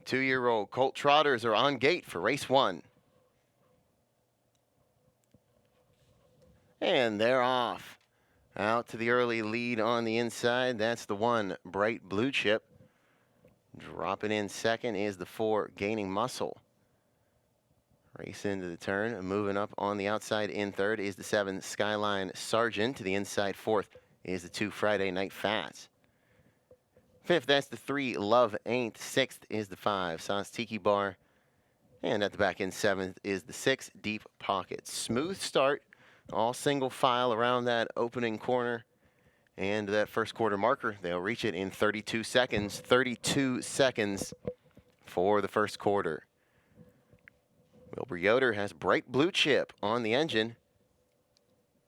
2-year-old colt trotters are on gate for race 1. And they're off. Out to the early lead on the inside. That's the 1, Bright Blue Chip. Dropping in second is the 4, Gaining Muscle. Race into the turn. Moving up on the outside in third is the 7, Skyline Sergeant. To the inside fourth is the 2, Friday Night Fats. Fifth, that's the 3, Love Ain't. Sixth is the 5, Sauce Tiki Bar. And at the back end, seventh is the 6, Deep Pocket. Smooth start, all single file around that opening corner. And that first quarter marker, they'll reach it in 32 seconds. 32 seconds for the first quarter. Wilbur Yoder has Bright Blue Chip on the engine.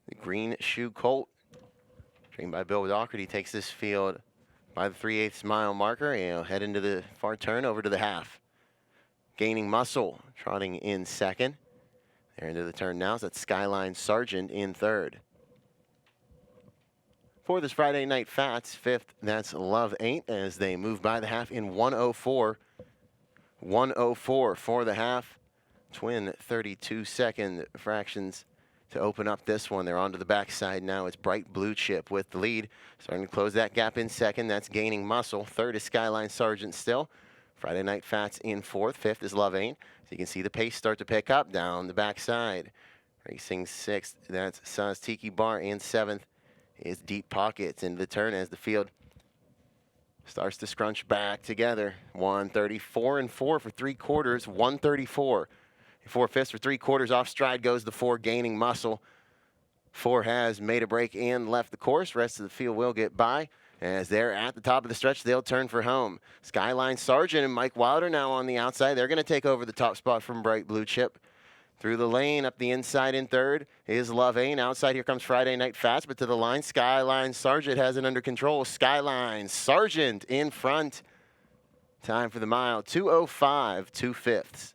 The Green Shoe Colt, trained by Bill Doherty, takes this field by the 3/8 mile marker. And he'll head into the far turn over to the half. Gaining Muscle, trotting in second. They're into the turn now. So that's Skyline Sergeant in third. For this Friday Night Fats, fifth, that's Love Ain't, as they move by the half in 1:04. 1:04 for the half. Twin 32-second fractions to open up this one. They're onto the backside now. It's Bright Blue Chip with the lead. Starting to close that gap in second. That's Gaining Muscle. Third is Skyline Sergeant still. Friday Night Fats in fourth. Fifth is Love Ain't. So you can see the pace start to pick up down the backside. Racing sixth, that's Sauce Tiki Bar. In seventh is Deep Pockets. Into the turn as the field starts to scrunch back together. 134 and 4 for 3 quarters. 134. 4/5 for 3 quarters. Off stride goes the 4, Gaining Muscle. 4 has made a break and left the course. Rest of the field will get by. As they're at the top of the stretch, they'll turn for home. Skyline Sergeant and Mike Wilder now on the outside. They're going to take over the top spot from Bright Blue Chip. Through the lane, up the inside in third is Love Ain't. Outside, here comes Friday Night Fats, but to the line, Skyline Sergeant has it under control. Skyline Sergeant in front. Time for the mile, 2:05, 2/5.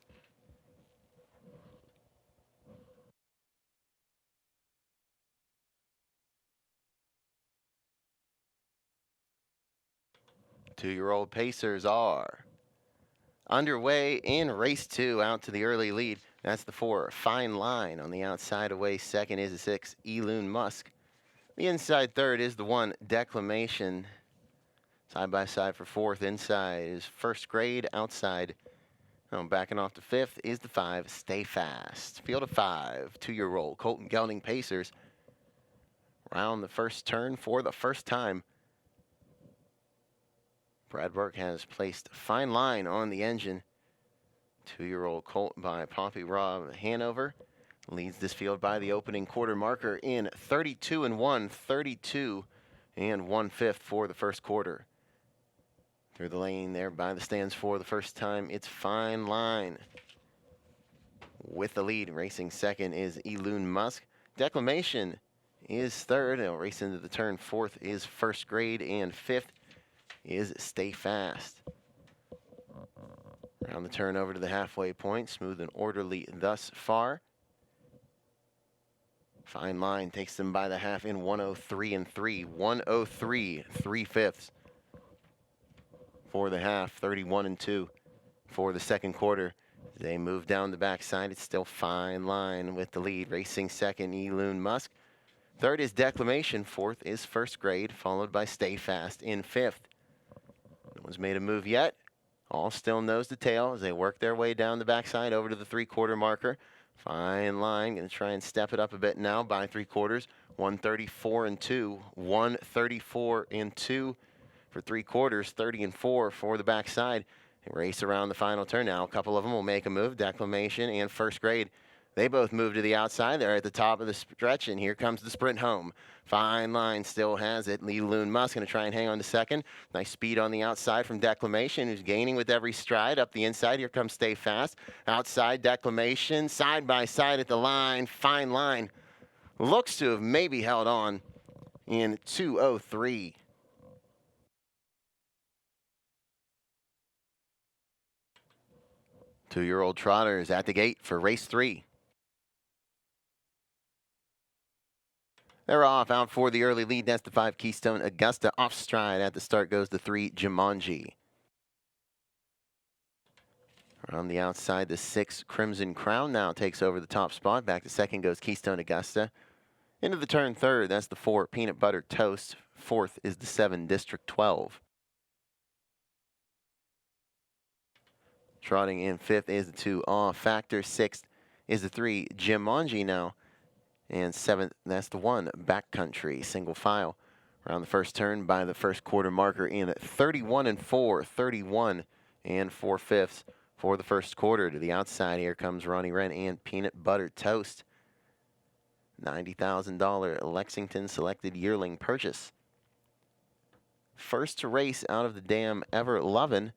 Two-year-old Pacers are underway in race 2. Out to the early lead. That's the 4, Fine Line. On the outside away second is the 6, Eloon Musk. The inside third is the 1, Declamation. Side by side for fourth. Inside is First Grade. Outside, backing off to fifth, is the 5, Stay Fast. Field of 5, 2-year-old Colton Gelding Pacers. Round the first turn for the first time. Brad Burke has placed Fine Line on the engine. 2-year-old colt by Poppy Rob Hanover leads this field by the opening quarter marker in 32 and 1, 32 and 1/5 for the first quarter. Through the lane there by the stands for the first time, it's Fine Line. With the lead, racing second is Eloon Musk. Declamation is third. They'll race into the turn. Fourth is First Grade, and fifth is Stay Fast. Around the turn over to the halfway point. Smooth and orderly thus far. Fine Line takes them by the half in 1:03 and 3. 1:03, 3/5 for the half. 31 and 2 for the second quarter. They move down the backside. It's still Fine Line with the lead. Racing second, Eloon Musk. Third is Declamation. Fourth is First Grade, followed by Stay Fast in fifth. No one's made a move yet. All still nose to tail as they work their way down the backside over to the 3-quarter marker. Fine Line going to try and step it up a bit now by 3 quarters. 134 and 2. 134 and 2 for 3 quarters. 30 and 4 for the backside. They race around the final turn now. A couple of them will make a move. Declamation and First Grade. They both move to the outside. They're at the top of the stretch, and here comes the sprint home. Fine Line still has it. Eloon Musk going to try and hang on to second. Nice speed on the outside from Declamation, who's gaining with every stride. Up the inside, here comes Stay Fast. Outside, Declamation, side by side at the line. Fine Line looks to have maybe held on in 2:03. Two-year-old trotters at the gate for race 3. They're off. Out for the early lead. That's the 5, Keystone Augusta. Off stride at the start goes the 3, Jumanji. Around the outside, the 6 Crimson Crown now takes over the top spot. Back to second goes Keystone Augusta. Into the turn third, that's the 4 Peanut Butter Toast. Fourth is the 7 District 12. Trotting in fifth is the 2 Awe Factor. Sixth is the 3 Jumanji now. And seventh, that's the 1 Backcountry. Single file around the first turn by the first quarter marker in 31 and 4, 31 and 4/5 for the first quarter. To the outside, here comes Ronnie Wren and Peanut Butter Toast. $90,000 Lexington selected yearling purchase. First to race out of the dam, Ever Lovin'.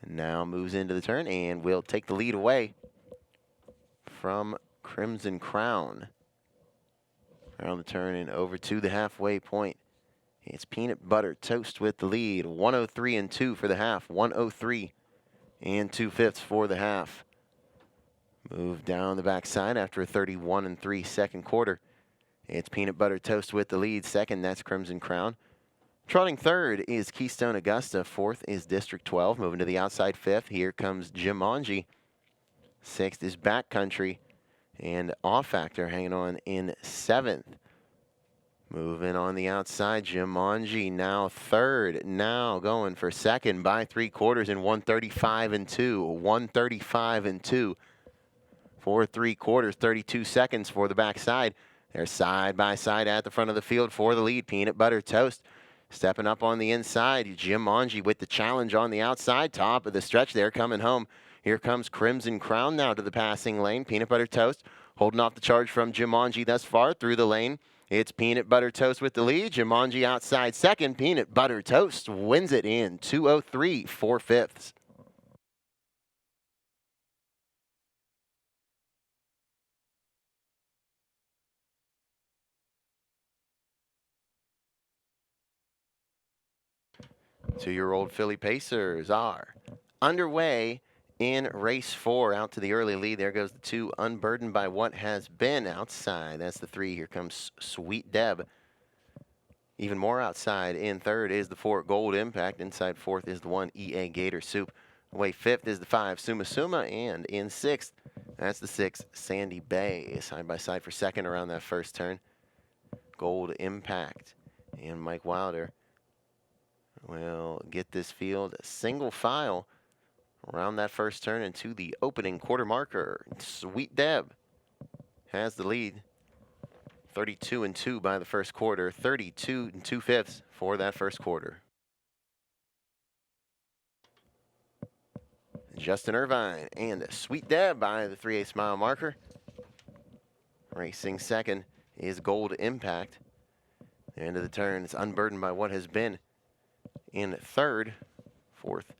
And now moves into the turn and will take the lead away from Crimson Crown. Around the turn and over to the halfway point. It's Peanut Butter Toast with the lead. 103 and 2 for the half. 103 and 2/5 for the half. Move down the backside after a 31 and 3 second quarter. It's Peanut Butter Toast with the lead. Second, that's Crimson Crown. Trotting third is Keystone Augusta. Fourth is District 12. Moving to the outside fifth, here comes Jumanji. Sixth is Backcountry. And Off Factor hanging on in seventh. Moving on the outside, Jumanji now third. Now going for second by 3/4 in 135 and 2. 135 and 2 for 3/4. 32 seconds for the backside. They're side by side at the front of the field for the lead. Peanut Butter Toast stepping up on the inside. Jumanji with the challenge on the outside. Top of the stretch there coming home. Here comes Crimson Crown now to the passing lane. Peanut Butter Toast holding off the charge from Jumanji thus far through the lane. It's Peanut Butter Toast with the lead. Jumanji outside second. Peanut Butter Toast wins it in 2:03 4/5. Two-year-old filly pacers are underway in race 4. Out to the early lead. There goes the 2 Unburdened by What Has Been outside. That's the 3. Here comes Sweet Deb. Even more outside in third is the 4 Gold Impact. Inside fourth is the 1 EA Gator Soup. Away fifth is the 5 Suma Suma. And in sixth, that's the 6 Sandy Bay. Side by side for second around that first turn. Gold Impact and Mike Wilder will get this field single file around that first turn into the opening quarter marker. Sweet Deb has the lead. 32 and 2 by the first quarter. 32 and 2/5 for that first quarter. Justin Irvine and Sweet Deb by the 3/8 mile marker. Racing second is Gold Impact. The end of the turn, it's Unburdened by What Has Been. In third, fourth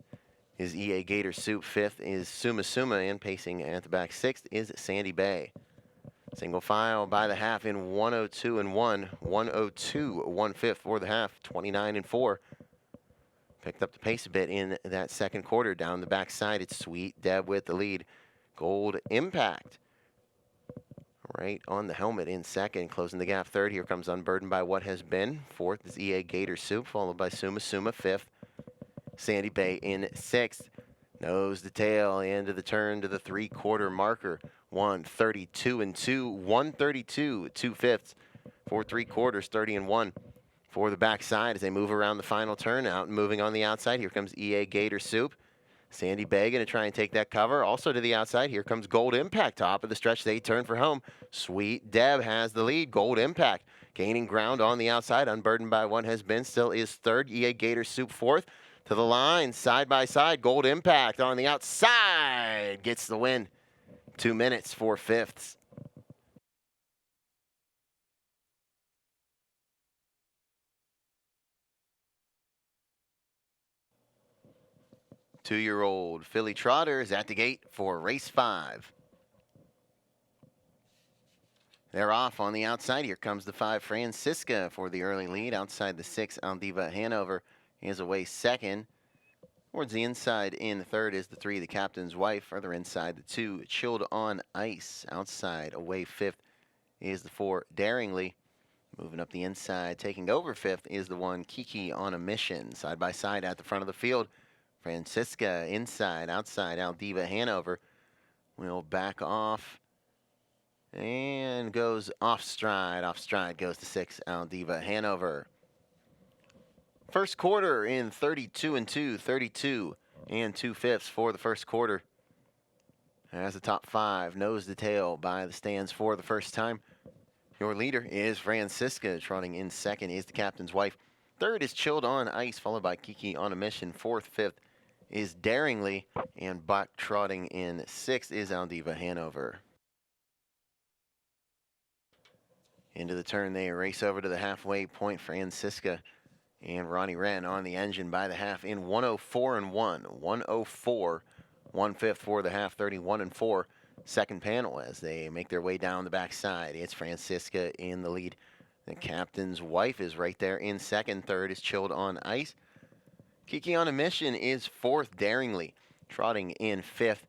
is EA Gator Soup. Fifth is Suma Suma, and pacing at the back. Sixth is Sandy Bay. Single file by the half in 102 and 1. 102 1/5 for the half. 29 and 4. Picked up the pace a bit in that second quarter. Down the backside, it's Sweet Deb with the lead. Gold Impact right on the helmet in second. Closing the gap third. Here comes Unburdened by What Has Been. Fourth is EA Gator Soup, followed by Suma Suma. Fifth, Sandy Bay in sixth. Nose to tail, end of the turn to the 3/4 marker. 132 and 2. 132 2/5 for 3/4. 30 and 1 for the backside as they move around the final turn. Out and moving on the outside. Here comes EA Gator Soup. Sandy Bay going to try and take that cover. Also to the outside, here comes Gold Impact. Top of the stretch, they turn for home. Sweet Deb has the lead. Gold Impact gaining ground on the outside. Unburdened by What Has Been still is third. EA Gator Soup fourth. To the line, side by side. Gold Impact on the outside gets the win. 2 minutes 4/5. Two-year-old filly trotters at the gate for race 5. They're off on the outside. Here comes the 5 Francisca for the early lead. Outside the 6 Aldiva Hanover is away second. Towards the inside in third is the 3 The Captain's Wife. Further inside the 2 Chilled on Ice. Outside away fifth is the 4 Daringly. Moving up the inside, taking over fifth is the 1 Kiki on a Mission. Side by side at the front of the field Francisca inside, outside, Aldiva Hanover will back off and goes off stride. Off stride goes to 6, Aldiva Hanover. First quarter in 32 and 2, 32 and 2/5 for the first quarter. As the top 5 nose to tail by the stands for the first time. Your leader is Francisca. Trotting in second is the captain's wife. Third is Chilled on Ice, followed by Kiki on a Mission. Fourth, fifth is Daringly, and back trotting in sixth is Aldiva Hanover. Into the turn, they race over to the halfway point. Francisca and Ronnie Wren on the engine by the half in 104 and 1. 104, 1/5 for the half, 31 and 4. Second panel as they make their way down the backside. It's Francisca in the lead. The captain's wife is right there in second. Third is Chilled on Ice. Kiki on a Mission is fourth. Daringly trotting in fifth.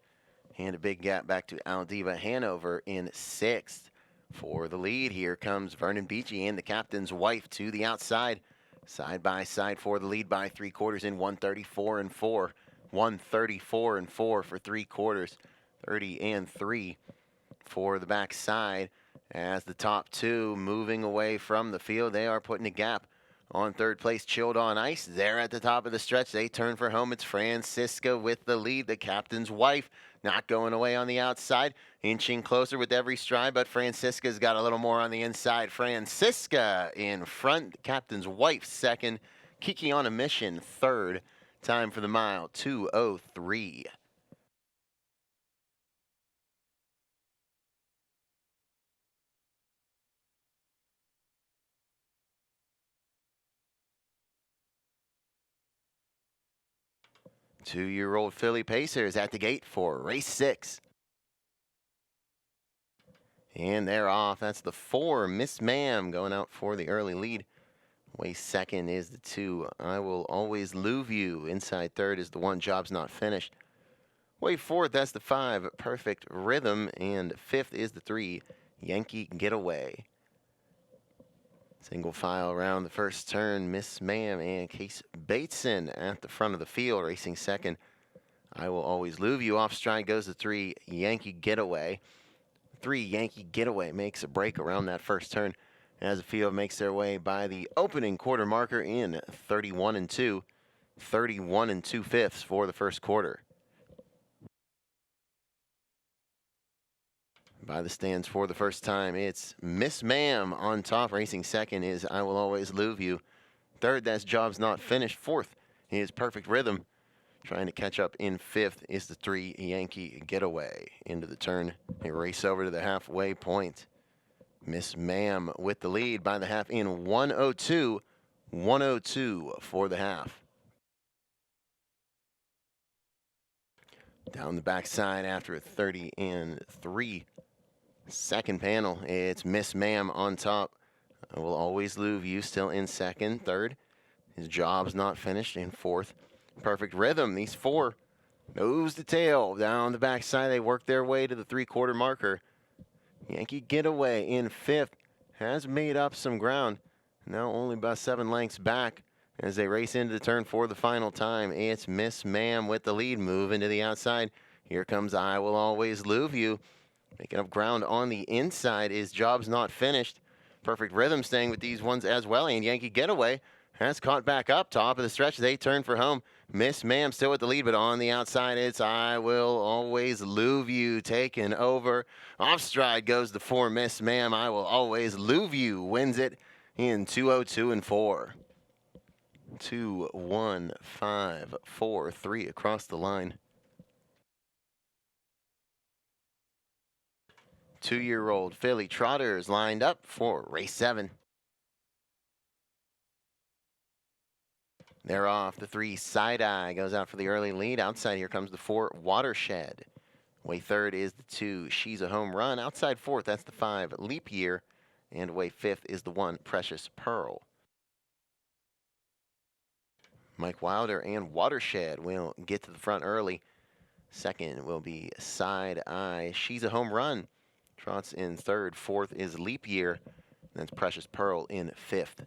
And a big gap back to Aldiva Hanover in sixth. For the lead, here comes Vernon Beachy and the captain's wife to the outside. Side by side for the lead by 3/4 in 134 and 4. 134 and 4 for 3/4. 30 and 3 for the backside. As the top 2 moving away from the field, they are putting a gap on third place. Chilled on Ice. They're at the top of the stretch. They turn for home. It's Francisca with the lead. The captain's wife not going away on the outside. Inching closer with every stride, but Francisca's got a little more on the inside. Francisca in front. Captain's wife second. Kiki on a Mission third. Time for the mile, 2:03. Two-year-old filly Pacers at the gate for race 6. And they're off. That's the 4, Miss Ma'am, going out for the early lead. Way second is the 2, I Will Always Love You. Inside third is the 1, Job's Not Finished. Way fourth, that's the 5, Perfect Rhythm. And fifth is the 3, Yankee Getaway. Single file around the first turn, Miss Ma'am and Case Bateson at the front of the field, racing second. I Will Always Love You. Off stride goes the 3, Yankee Getaway. 3, Yankee Getaway makes a break around that first turn as the field makes their way by the opening quarter marker in 31 and 2. 31 and 2/5 for the first quarter. By the stands for the first time, it's Miss Ma'am on top. Racing second is I Will Always Love You. Third, that's Job's Not Finished. Fourth is Perfect Rhythm. Trying to catch up in fifth is the 3, Yankee Getaway. Into the turn, they race over to the halfway point. Miss Ma'am with the lead by the half in 102. 102 for the half. Down the backside after a 30 and 3. Second panel, it's Miss Ma'am on top. I Will Always Love You still in second. Third, his Job's Not Finished in fourth. Perfect Rhythm, these 4, nose to tail. Down the backside, they work their way to the 3/4 marker. Yankee Getaway in fifth has made up some ground. Now only about 7 lengths back as they race into the turn for the final time. It's Miss Ma'am with the lead, moving to the outside. Here comes I Will Always Love You. Making up ground on the inside is Job's Not Finished. Perfect Rhythm staying with these ones as well. And Yankee Getaway has caught back up. Top of the stretch, they turn for home. Miss Ma'am still with the lead, but on the outside, it's I Will Always Love You taking over. Off stride goes the 4, Miss Ma'am. I Will Always Love You wins it in 2:02 and 4. 2, 1, 5, 4, 3 across the line. Two-year-old filly trotters lined up for race 7. They're off. The 3, Side Eye, goes out for the early lead. Outside, here comes the 4, Watershed. Way third is the 2, She's a Home Run. Outside fourth, that's the 5, Leap Year. And way fifth is the 1, Precious Pearl. Mike Wilder and Watershed will get to the front early. Second will be Side Eye. She's a Home Run. Trots in third. Fourth is Leap Year. That's Precious Pearl in fifth.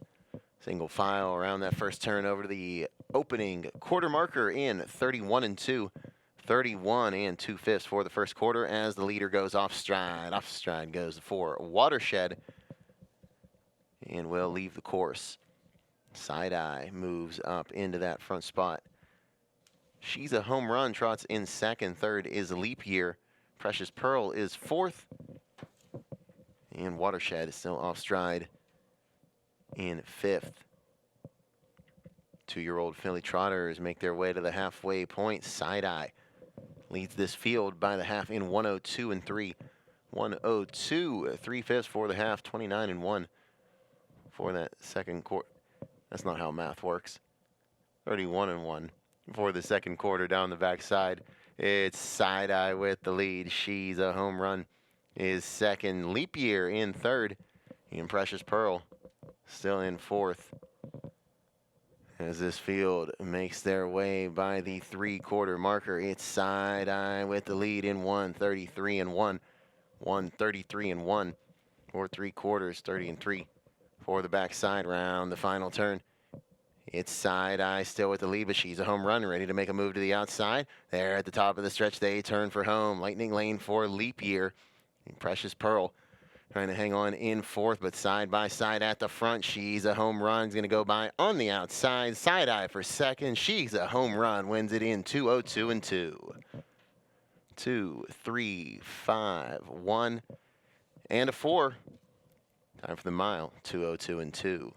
Single file around that first turn over to the opening quarter marker in 31 and 2. 31 and 2/5 for the first quarter as the leader goes off stride. Off stride goes for Watershed and will leave the course. Side Eye moves up into that front spot. She's a home run, trots in second. Third is Leap Year. Precious Pearl is fourth. And Watershed is still off stride in fifth. 2-year-old filly trotters make their way to the halfway point. Side Eye leads this field by the half in 102 and 3. 102 3/5 for the half. 29 and 1 for that second quarter. That's not how math works. 31 and 1 for the second quarter down the backside. It's Side Eye with the lead. She's a home run is second. Leap Year in third. And Precious Pearl still in fourth. As this field makes their way by the 3-quarter marker, it's Side Eye with the lead in 133 and 1. 133 and 1 for 3 quarters, 30 and 3 for the backside round. The final turn. It's Side Eye still with the lead, but she's a home run, ready to make a move to the outside. There at the top of the stretch, they turn for home. Lightning Lane for Leap Year. And Precious Pearl trying to hang on in fourth, but side by side at the front. She's a home run. Is going to go by on the outside. Side Eye for second. She's a home run. Wins it in 202 and 2. 2, 3, 5, 1, and a 4. Time for the mile. 202 and 2.